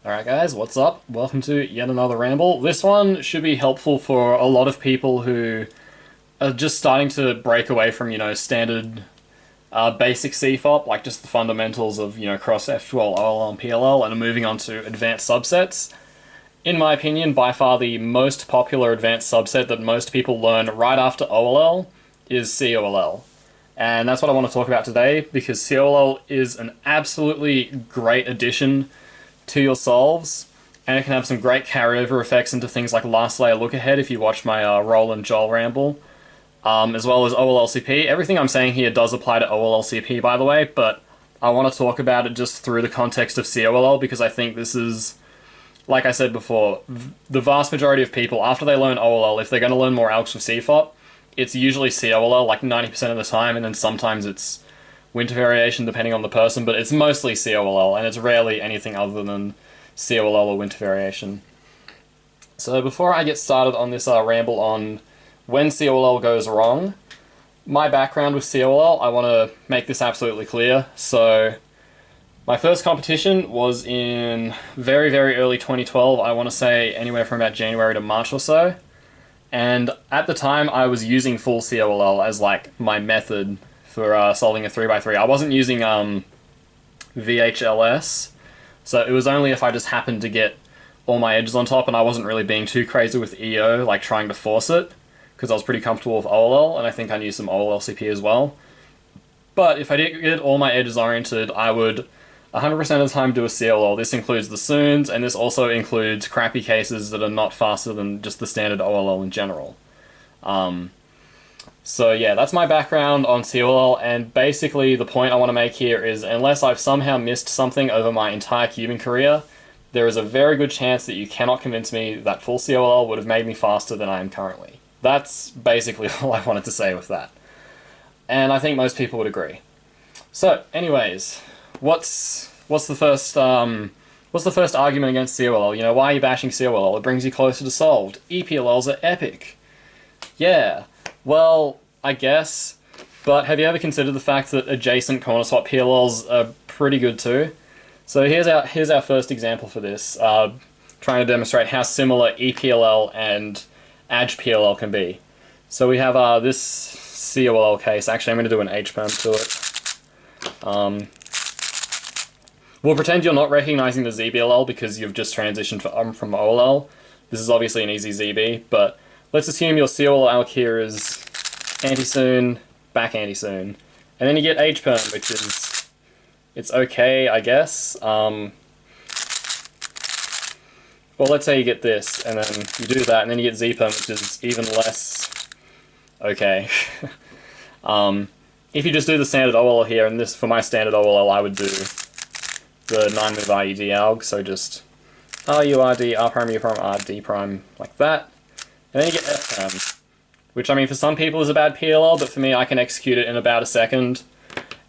Alright guys, what's up? Welcome to yet another ramble. This one should be helpful for a lot of people who are just starting to break away from, standard basic CFOP, like just the fundamentals of, cross F12, OLL, and PLL, and are moving on to advanced subsets. In my opinion, by far the most popular advanced subset that most people learn right after OLL is COLL. And that's what I want to talk about today, because COLL is an absolutely great addition to your solves, and it can have some great carryover effects into things like last layer look ahead if you watch my Roll and Joel ramble, as well as OLLCP. Everything I'm saying here does apply to OLLCP, by the way, but I want to talk about it just through the context of COLL because I think this is, like I said before, the vast majority of people, after they learn OLL, if they're going to learn more algs for CFOP, it's usually COLL like 90% of the time, and then sometimes it's winter variation depending on the person, but it's mostly COLL, and it's rarely anything other than COLL or winter variation. So before I get started on this ramble on when COLL goes wrong, my background with COLL, I want to make this absolutely clear. So my first competition was in very, very early 2012, I want to say anywhere from about January to March or so, and at the time I was using full COLL as like my method for solving a 3x3. I wasn't using VHLS, so it was only if I just happened to get all my edges on top and I wasn't really being too crazy with EO, like trying to force it, because I was pretty comfortable with OLL, and I think I knew some OLLCP as well. But if I didn't get all my edges oriented, I would 100% of the time do a COLL. This includes the Soons, and this also includes crappy cases that are not faster than just the standard OLL in general. So yeah, that's my background on COLL, and basically the point I want to make here is unless I've somehow missed something over my entire cubing career, there is a very good chance that you cannot convince me that full COLL would have made me faster than I am currently. That's basically all I wanted to say with that. And I think most people would agree. So, anyways, what's the first argument against COLL? You know, why are you bashing COLL? It brings you closer to solved. EPLLs are epic. Yeah. Well, I guess, but have you ever considered the fact that adjacent corner swap PLLs are pretty good too? So here's our first example for this, trying to demonstrate how similar EPLL and AdgePLL can be. So we have this COLL case. Actually, I'm going to do an HPerm to it. We'll pretend you're not recognizing the ZBLL because you've just transitioned from OLL. This is obviously an easy ZB, but let's assume your COLL alg here is anti-soon, back anti-soon. And then you get HPerm, which is, it's okay, I guess. Well, let's say you get this, and then you do that, and then you get ZPerm, which is even less okay. If you just do the standard OLL here, and this, for my standard OLL, I would do the 9-move RUD alg, so just RURD, R prime, U prime, RD prime, like that. And then you get FPerm, which, I mean, for some people is a bad PLL, but for me, I can execute it in about a second.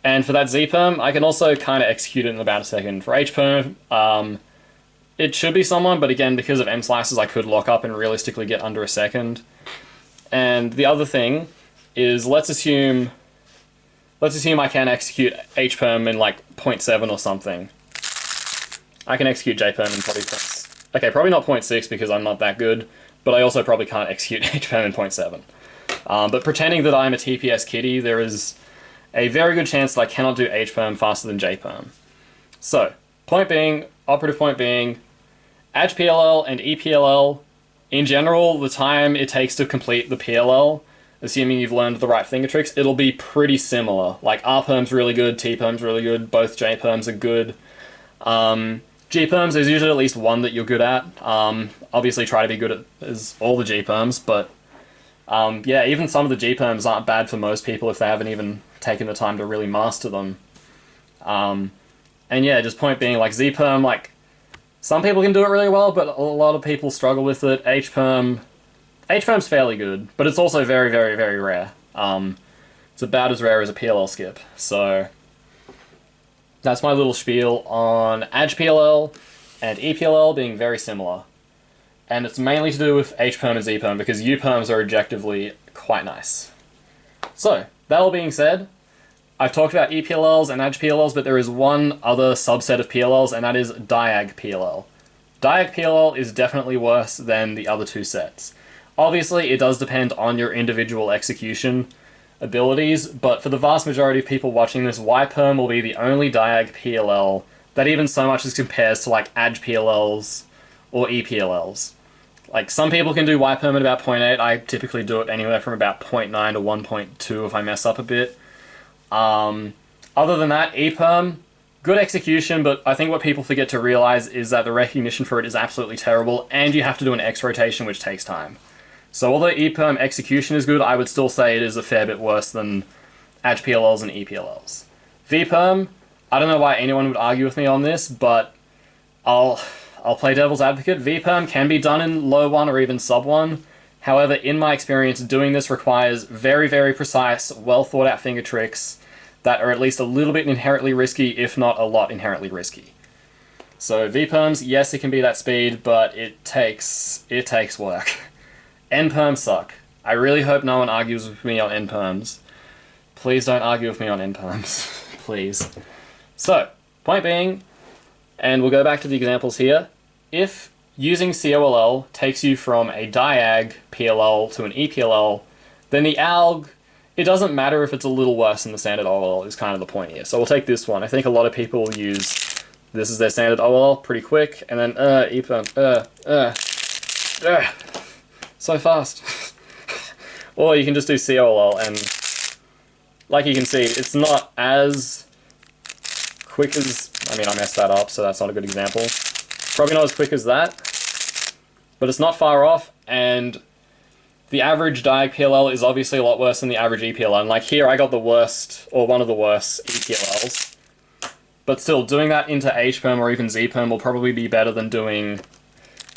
And for that ZPerm, I can also kind of execute it in about a second. For HPerm, it should be someone, but again, because of M-slices, I could lock up and realistically get under a second. And the other thing is, let's assume I can execute HPerm in like 0.7 or something. I can execute JPerm in probably okay, probably not 0.6 because I'm not that good, but I also probably can't execute HPerm in 0.7. But pretending that I'm a TPS kitty, there is a very good chance that I cannot do HPerm faster than JPerm. So, operative point being, AdgePLL and EPLL, in general, the time it takes to complete the PLL, assuming you've learned the right finger tricks, it'll be pretty similar. Like, RPerm's really good, TPerm's really good, both JPerms are good. GPerms, there's usually at least one that you're good at. Obviously try to be good at all the GPerms, but yeah, even some of the GPerms aren't bad for most people if they haven't even taken the time to really master them. And yeah, just point being, like, ZPerm, like, some people can do it really well, but a lot of people struggle with it. HPerm's fairly good, but it's also very, very, very rare. It's about as rare as a PLL skip, so that's my little spiel on AdgePLL and EPLL being very similar. And it's mainly to do with HPerm and ZPerm, because UPerms are objectively quite nice. So, that all being said, I've talked about EPLLs and AdgePLLs, but there is one other subset of PLLs, and that is diag PLL. Diag PLL is definitely worse than the other two sets. Obviously, it does depend on your individual execution abilities, but for the vast majority of people watching this, YPerm will be the only Diag PLL that even so much as compares to like AG PLLs or EPLLs. Like, some people can do YPerm at about 0.8, I typically do it anywhere from about 0.9 to 1.2 if I mess up a bit. Other than that, EPerm, good execution, but I think what people forget to realize is that the recognition for it is absolutely terrible, and you have to do an X rotation, which takes time. So although EPerm execution is good, I would still say it is a fair bit worse than AG PLLs and EPLLs. VPerm, I don't know why anyone would argue with me on this, but I'll play devil's advocate. VPerm can be done in low 1 or even sub 1. However, in my experience, doing this requires very, very precise, well thought out finger tricks that are at least a little bit inherently risky, if not a lot inherently risky. So VPerms, yes, it can be that speed, but it takes work. NPerms suck. I really hope no one argues with me on NPerms. Please don't argue with me on NPerms. Please. So, point being, and we'll go back to the examples here, if using COLL takes you from a Diag PLL to an EPLL, then the ALG, it doesn't matter if it's a little worse than the standard OLL, is kind of the point here. So we'll take this one. I think a lot of people use this as their standard OLL pretty quick, and then EPerm, so fast. Or you can just do COLL, and like you can see, it's not as quick as, I mean, I messed that up, so that's not a good example. Probably not as quick as that, but it's not far off, and the average Diag PLL is obviously a lot worse than the average EPLL, and like here I got the worst, or one of the worst EPLLs. But still, doing that into HPerm or even ZPerm will probably be better than doing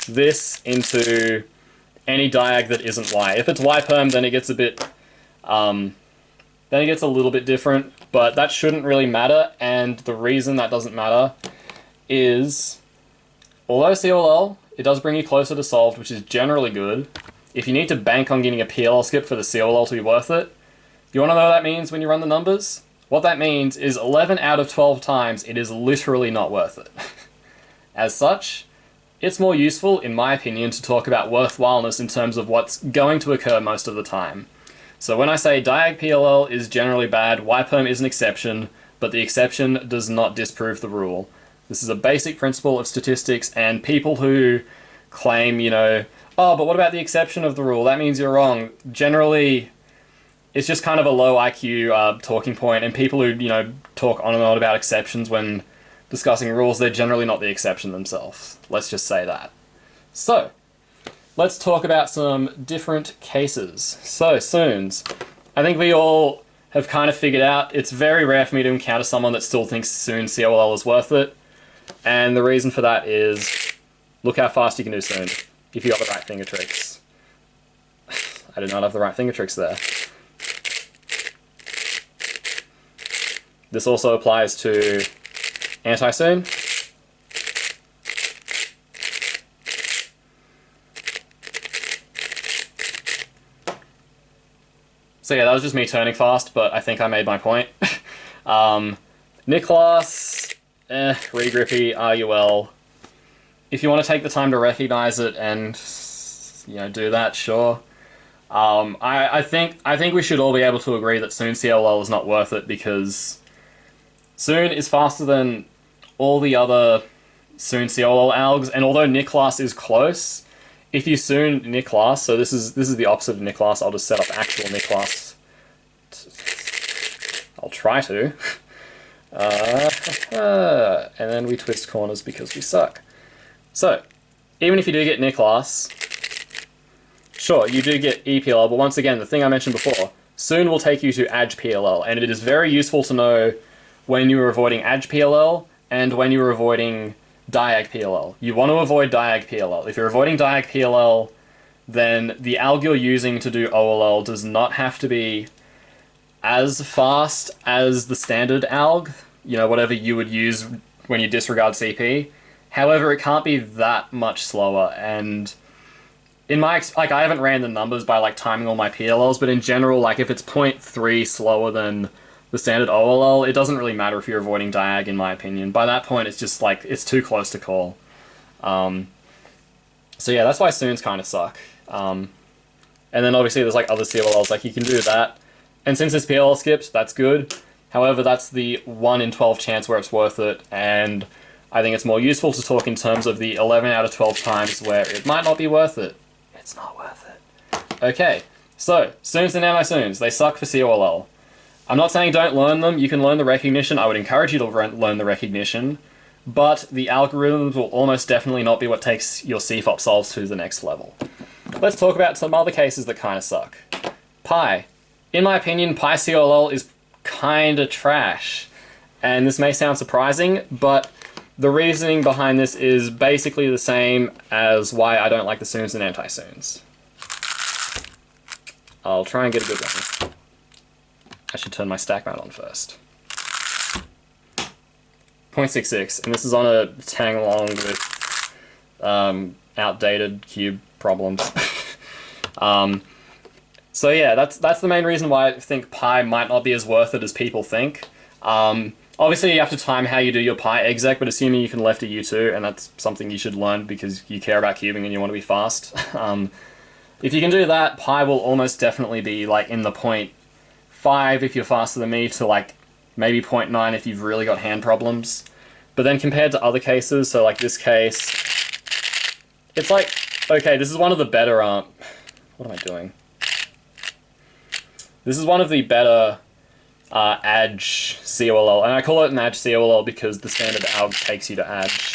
this into any Diag that isn't Y. If it's YPerm, then it gets a bit, then it gets a little bit different, but that shouldn't really matter, and the reason that doesn't matter is, although COLL, it does bring you closer to solved, which is generally good. If you need to bank on getting a PLL skip for the COLL to be worth it, you want to know what that means when you run the numbers? What that means is 11 out of 12 times it is literally not worth it. As such, it's more useful, in my opinion, to talk about worthwhileness in terms of what's going to occur most of the time. So when I say Diag PLL is generally bad, YPerm is an exception, but the exception does not disprove the rule. This is a basic principle of statistics, and people who claim, you know, oh, but what about the exception of the rule? That means you're wrong. Generally, it's just kind of a low IQ talking point, and people who, you know, talk on and on about exceptions when discussing rules, they're generally not the exception themselves. Let's just say that. So, let's talk about some different cases. So, Soons. I think we all have kind of figured out it's very rare for me to encounter someone that still thinks Soon COLL is worth it. And the reason for that is, look how fast you can do Soon, if you got the right finger tricks. I did not have the right finger tricks there. This also applies to anti-Soon. So yeah, that was just me turning fast, but I think I made my point. Niklas, regrippy, RUL. If you want to take the time to recognize it and, you know, do that, sure. I think we should all be able to agree that Soon COLL is not worth it, because Soon is faster than all the other Soon COLL algs, and although Niklas is close, if you Soon Niklas, so this is the opposite of Niklas, I'll just set up actual Niklas. I'll try to. And then we twist corners because we suck. So, even if you do get Niklas, sure, you do get EPLL, but once again, the thing I mentioned before, Soon will take you to AG PLL, and it is very useful to know when you are avoiding AG PLL and when you are avoiding Diag PLL. You want to avoid Diag PLL. If you're avoiding Diag PLL, then the alg you're using to do OLL does not have to be as fast as the standard alg, you know, whatever you would use when you disregard CP. However, it can't be that much slower, and in my, like, I haven't ran the numbers by, like, timing all my PLLs, but in general, like, if it's 0.3 slower than the standard OLL, it doesn't really matter if you're avoiding Diag, in my opinion. By that point, it's just, like, it's too close to call. So yeah, that's why soons kind of suck. And then obviously there's like other COLLs, like you can do that. And since it's PLL skipped, that's good. However, that's the 1 in 12 chance where it's worth it, and I think it's more useful to talk in terms of the 11 out of 12 times where it might not be worth it. It's not worth it. Okay, so, soons and anti-soons, they suck for COLL. I'm not saying don't learn them, you can learn the recognition, I would encourage you to learn the recognition, but the algorithms will almost definitely not be what takes your CFOP solves to the next level. Let's talk about some other cases that kind of suck. Pi. In my opinion, Pi COLL is kinda trash. And this may sound surprising, but the reasoning behind this is basically the same as why I don't like the soons and anti-soons. I'll try and get a good one. I should turn my stack mount on first. 0.66, and this is on a tang along with outdated cube problems. So yeah, that's the main reason why I think Pi might not be as worth it as people think. Obviously you have to time how you do your Pi exec, but assuming you can left a U2, and that's something you should learn because you care about cubing and you want to be fast. If you can do that, Pi will almost definitely be like in the 0.5 if you're faster than me to like maybe 0.9 if you've really got hand problems. But then compared to other cases, so like this case, it's like, okay, this is one of the better, what am I doing? This is one of the better ADG COLL, and I call it an ADG COLL because the standard alg takes you to ADG.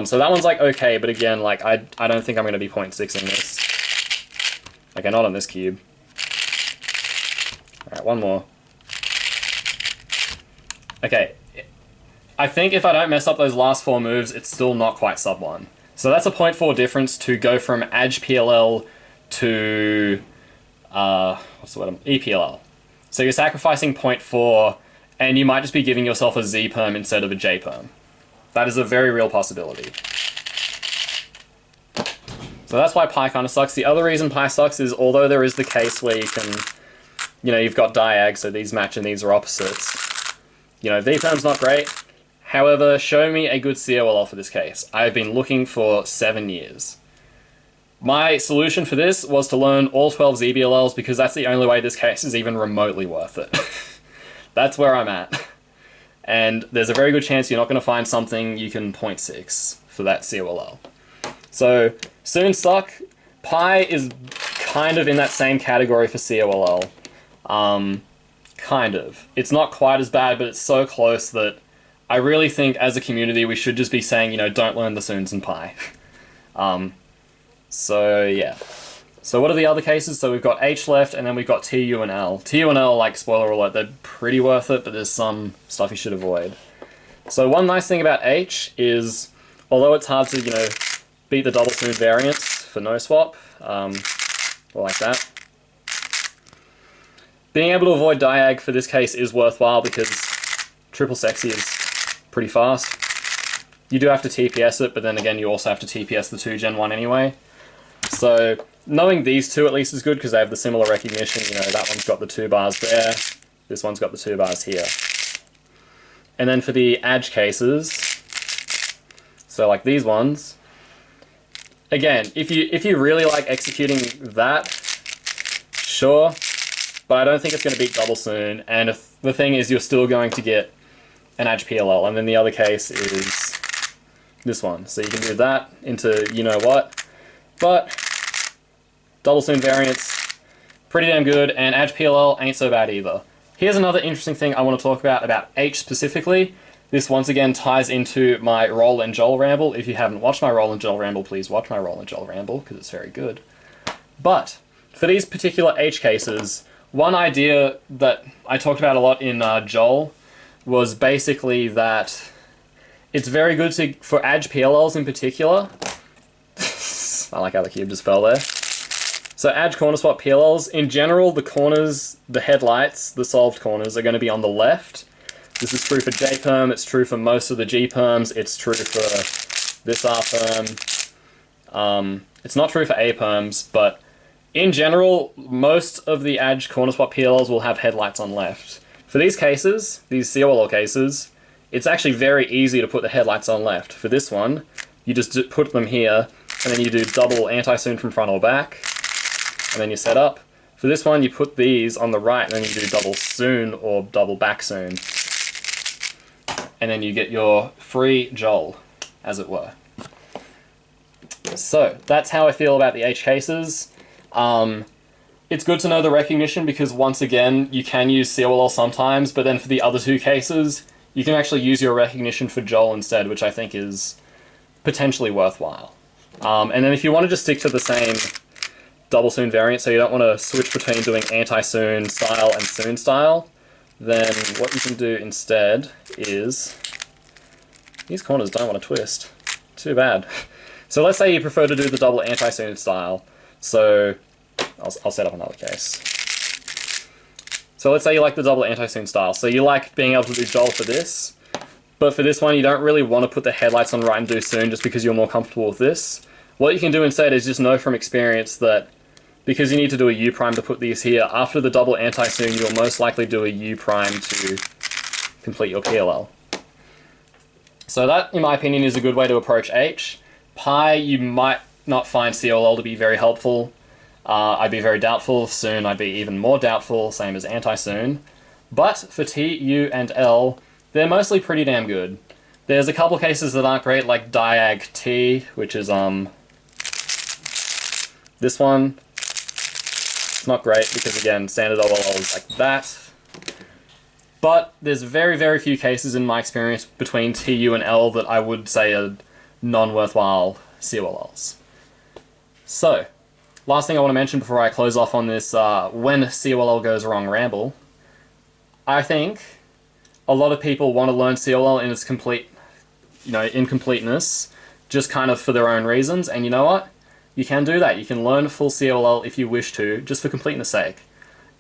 So that one's like okay, but again, like I don't think I'm going to be 0.6 in this. Okay, not on this cube. Alright, one more. Okay, I think if I don't mess up those last 4 moves, it's still not quite sub 1. So that's a 0.4 difference to go from ADG PLL to what's the word? EPLL. So you're sacrificing 0.4, and you might just be giving yourself a Z perm instead of a J perm. That is a very real possibility. So that's why Pi kind of sucks. The other reason Pi sucks is although there is the case where you can, you know, you've got diag, so these match and these are opposites. You know, V perm's not great. However, show me a good COLL for this case. I've been looking for 7 years. My solution for this was to learn all 12 ZBLLs because that's the only way this case is even remotely worth it. That's where I'm at. And there's a very good chance you're not going to find something you can 0.6 for that COLL. So, soon suck. Pi is kind of in that same category for COLL. Kind of. It's not quite as bad, but it's so close that I really think as a community we should just be saying, you know, don't learn the soons in Pi. So yeah. So what are the other cases? So we've got H left, and then we've got TU and L. TU and L, like, spoiler alert, they're pretty worth it, but there's some stuff you should avoid. So one nice thing about H is, although it's hard to, you know, beat the double soon variants for no swap, or like that, being able to avoid diag for this case is worthwhile because triple sexy is pretty fast. You do have to TPS it, but then again you also have to TPS the 2 Gen 1 anyway. So knowing these two at least is good because they have the similar recognition. You know, that one's got the 2 bars there, this one's got the 2 bars here. And then for the ADG cases, so like these ones, again, if you really like executing that, sure, but I don't think it's going to beat double soon. And if the thing is, you're still going to get an ADG PLL, and then the other case is this one. So you can do that into you know what, but double soon variants, pretty damn good, and ADG PLL ain't so bad either. Here's another interesting thing I want to talk about H specifically. This once again ties into my Roll and Joel ramble. If you haven't watched my Roll and Joel ramble, please watch my Roll and Joel ramble, because it's very good. But for these particular H cases, one idea that I talked about a lot in Joel was basically that it's very good for ADG PLLs in particular. I like how the cube just fell there. So ADG corner swap PLLs, in general, the corners, the headlights, the solved corners are going to be on the left. This is true for J-perm, it's true for most of the G-perms, it's true for this R-perm. It's not true for A-perms, but in general, most of the ADG corner swap PLLs will have headlights on left. For these cases, these COLL cases, it's actually very easy to put the headlights on left. For this one, you just put them here, and then you do double anti-soon from front or back, and then you set up. For this one, you put these on the right, and then you do double soon or double back soon. And then you get your free Joel, as it were. So, that's how I feel about the H cases. It's good to know the recognition because, once again, you can use COLL sometimes, but then for the other two cases, you can actually use your recognition for Joel instead, which I think is potentially worthwhile. And then if you want to just stick to the same double soon variant, so you don't want to switch between doing anti-soon style and soon style, then what you can do instead is... These corners don't want to twist. Too bad. So let's say you prefer to do the double anti-soon style. So I'll set up another case. So let's say you like the double anti-soon style. So you like being able to do Joel for this, but for this one you don't really want to put the headlights on right and do soon just because you're more comfortable with this. What you can do instead is just know from experience that because you need to do a U prime to put these here, after the double anti-soon you'll most likely do a U prime to complete your PLL. So that, in my opinion, is a good way to approach H. Pi, you might not find COLL to be very helpful. I'd be very doubtful. Soon, I'd be even more doubtful, same as anti-soon. But for T, U, and L, they're mostly pretty damn good. There's a couple cases that aren't great, like diag T, which is this one. It's not great because, again, standard OLL is like that. But there's very, very few cases in my experience between T, U, and L that I would say are non-worthwhile COLLs. So, last thing I want to mention before I close off on this when COLL goes wrong ramble. I think a lot of people want to learn COLL in its complete, incompleteness, just kind of for their own reasons, and you know what? You can do that. You can learn full COLL if you wish to, just for completeness sake.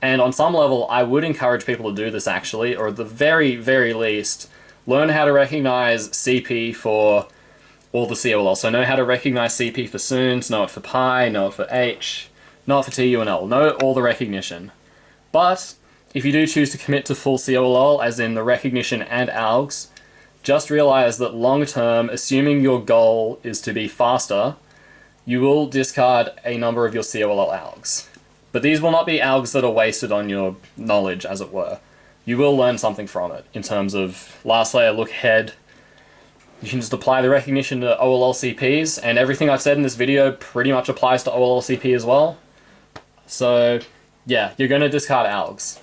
And on some level, I would encourage people to do this actually, or at the very, very least, learn how to recognize CP for all the COLL. So know how to recognize CP for soons, know it for pi, know it for H, know it for T, U, and L. Know all the recognition. But if you do choose to commit to full COLL, as in the recognition and ALGs, just realize that long term, assuming your goal is to be faster, you will discard a number of your COLL ALGs. But these will not be ALGs that are wasted on your knowledge, as it were. You will learn something from it, in terms of last layer, look ahead. You can just apply the recognition to OLL CPs, and everything I've said in this video pretty much applies to OLL CP as well. So, yeah, you're going to discard ALGs.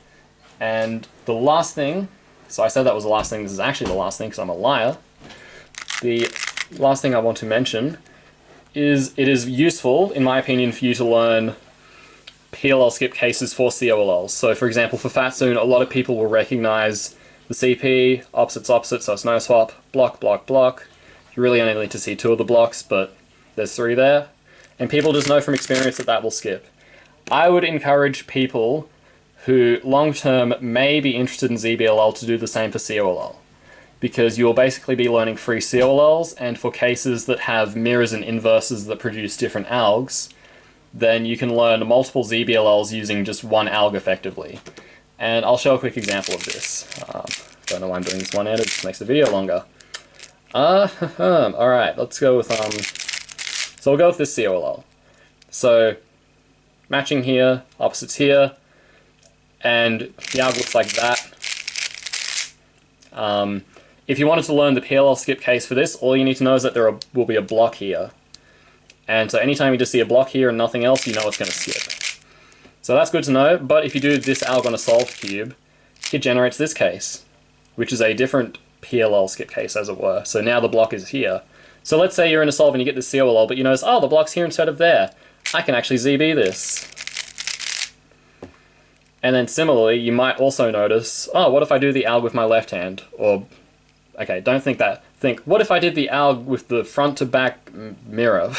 And the last thing, so I said that was the last thing, this is actually the last thing because I'm a liar. The last thing I want to mention is it is useful, in my opinion, for you to learn PLL skip cases for COLLs. So for example, for FATSOON, a lot of people will recognize the CP, opposites opposite, so it's no swap, block, block, block. You really only need to see two of the blocks, but there's three there. And people just know from experience that that will skip. I would encourage people who long-term may be interested in ZBLL to do the same for COLL, because you'll basically be learning free COLLs, and for cases that have mirrors and inverses that produce different ALGs, then you can learn multiple ZBLLs using just one ALG effectively. And I'll show a quick example of this. Don't know why I'm doing this one-handed, it just makes the video longer. Alright, let's go with, so we'll go with this COLL. So, matching here, opposites here, and the ALG looks like that. If you wanted to learn the PLL skip case for this, all you need to know is that there will be a block here. And so anytime you just see a block here and nothing else, you know it's going to skip. So that's good to know, but if you do this ALG on a solved cube, it generates this case, which is a different PLL skip case, as it were. So now the block is here. So let's say you're in a solve and you get this COLL, but you notice, oh, the block's here instead of there. I can actually ZB this. And then similarly, you might also notice, oh, what if I do the ALG with my left hand? Or, okay, don't think that. Think, what if I did the ALG with the front to back mirror?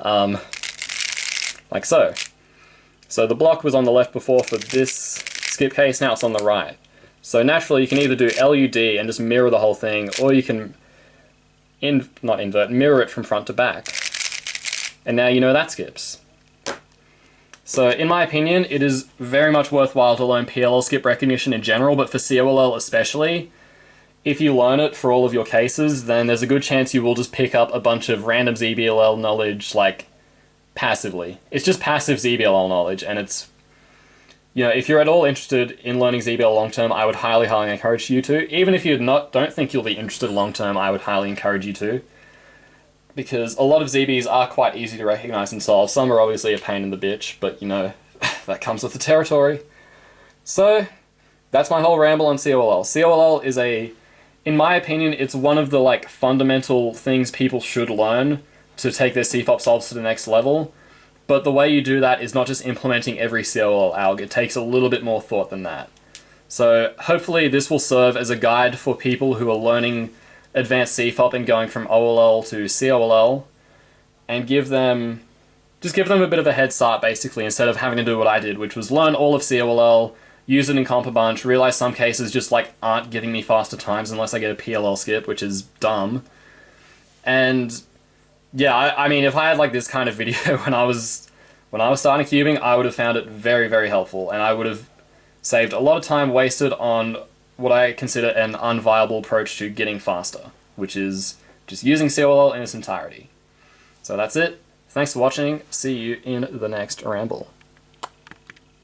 Like so. So the block was on the left before for this skip case, now it's on the right. So naturally you can either do LUD and just mirror the whole thing, or you can, not invert, mirror it from front to back. And now you know that skips. So in my opinion, it is very much worthwhile to learn PLL skip recognition in general, but for COLL especially, if you learn it for all of your cases, then there's a good chance you will just pick up a bunch of random ZBLL knowledge, like, passively. It's just passive ZBLL knowledge, and it's, you know, if you're at all interested in learning ZBL long term, I would highly, highly encourage you to. Even if you don't think you'll be interested long term, I would highly encourage you to. Because a lot of ZBs are quite easy to recognize and solve. Some are obviously a pain in the bitch, but, you know, that comes with the territory. So, that's my whole ramble on COLL. COLL is in my opinion, it's one of the, like, fundamental things people should learn to take their CFOP solves to the next level. But the way you do that is not just implementing every COLL alg. It takes a little bit more thought than that. So hopefully this will serve as a guide for people who are learning advanced CFOP and going from OLL to COLL, and give them a bit of a head start, basically, instead of having to do what I did, which was learn all of COLL, use it in comp a bunch, realize some cases just, like, aren't giving me faster times unless I get a PLL skip, which is dumb. And yeah, I mean, if I had, like, this kind of video when I was starting cubing, I would have found it very, very helpful, and I would have saved a lot of time wasted on what I consider an unviable approach to getting faster, which is just using COLL in its entirety. So that's it. Thanks for watching. See you in the next ramble.